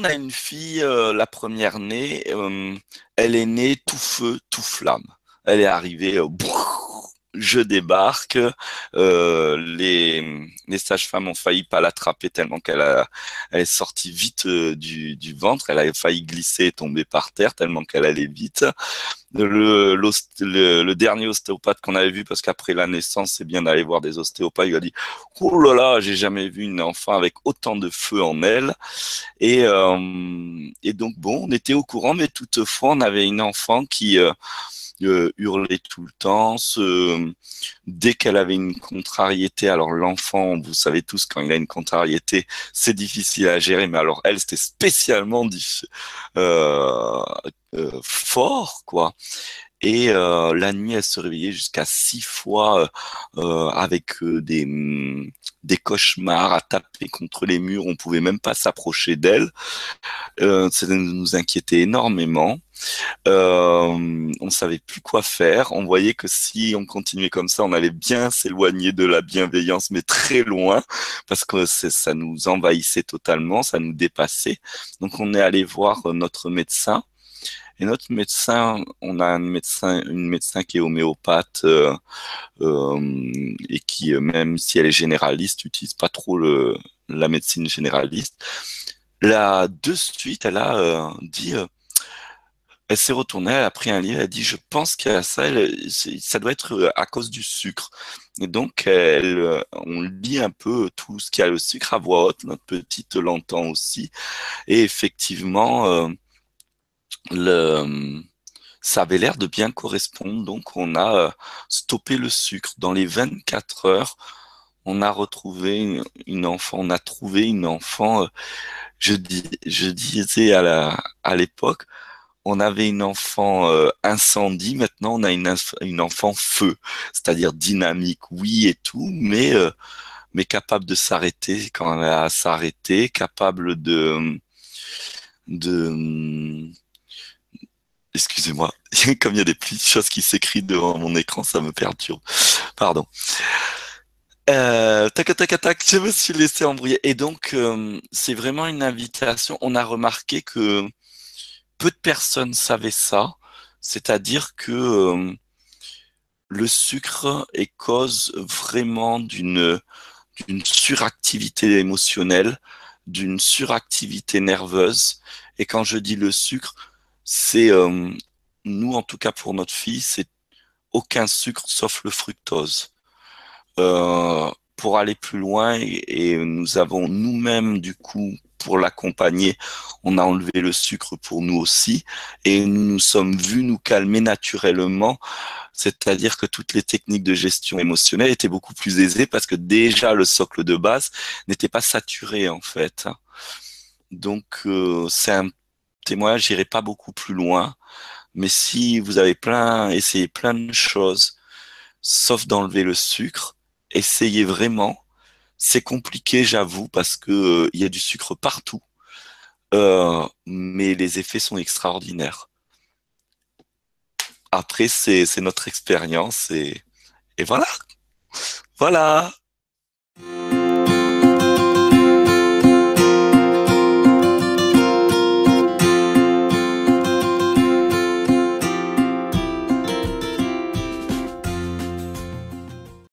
on a une fille, la première née, elle est née tout feu, tout flamme. Elle est arrivée, je débarque. Les sages-femmes ont failli pas l'attraper tellement elle est sortie vite du ventre. Elle a failli glisser et tomber par terre tellement qu'elle allait vite. Le dernier ostéopathe qu'on avait vu, parce qu'après la naissance, c'est bien d'aller voir des ostéopathes, il a dit, oh là là, j'ai jamais vu une enfant avec autant de feu en elle. Et donc, bon, on était au courant, mais toutefois, on avait une enfant qui hurlait tout le temps. Dès qu'elle avait une contrariété, alors l'enfant, vous savez tous, quand il a une contrariété, c'est difficile à gérer, mais alors elle, c'était spécialement euh, fort, quoi. Et la nuit, elle se réveillait jusqu'à 6 fois avec des cauchemars à taper contre les murs. On pouvait même pas s'approcher d'elle. Ça nous inquiétait énormément. On savait plus quoi faire. On voyait que si on continuait comme ça, on allait bien s'éloigner de la bienveillance, mais très loin, parce que ça nous envahissait totalement, ça nous dépassait. Donc on est allé voir notre médecin. Et notre médecin, on a une médecin qui est homéopathe et qui, même si elle est généraliste, n'utilise pas trop la médecine généraliste. Là, de suite, elle a dit elle s'est retournée, elle a pris un livre, elle a dit, je pense qu'il y a ça, ça doit être à cause du sucre. Et donc, on lit un peu tout ce qu'il y a le sucre à voix haute, notre petite l'entend aussi. Et effectivement, ça avait l'air de bien correspondre. Donc, on a stoppé le sucre. Dans les 24 heures, on a retrouvé une enfant, on a trouvé une enfant, je disais à l'époque, on avait une enfant incendie, maintenant on a une enfant feu, c'est-à-dire dynamique, oui et tout, mais capable de s'arrêter quand elle a à s'arrêter, capable de excusez-moi, comme il y a des petites choses qui s'écrivent devant mon écran, ça me perturbe. Pardon. Tac, tac, tac, je me suis laissé embrouiller. Et donc, c'est vraiment une invitation. On a remarqué que peu de personnes savaient ça, c'est-à-dire que le sucre est cause vraiment d'une suractivité émotionnelle, d'une suractivité nerveuse. Et quand je dis le sucre, c'est nous, en tout cas pour notre fille, c'est aucun sucre sauf le fructose. Pour aller plus loin, et nous avons nous-mêmes, du coup, pour l'accompagner, on a enlevé le sucre pour nous aussi, et nous nous sommes vus nous calmer naturellement, c'est-à-dire que toutes les techniques de gestion émotionnelle étaient beaucoup plus aisées parce que déjà le socle de base n'était pas saturé en fait. Donc c'est un témoignage, j'irai pas beaucoup plus loin, mais si vous avez essayé plein de choses, sauf d'enlever le sucre, essayez vraiment. C'est compliqué, j'avoue, parce que il y a du sucre partout, mais les effets sont extraordinaires. Après, c'est notre expérience et voilà, voilà.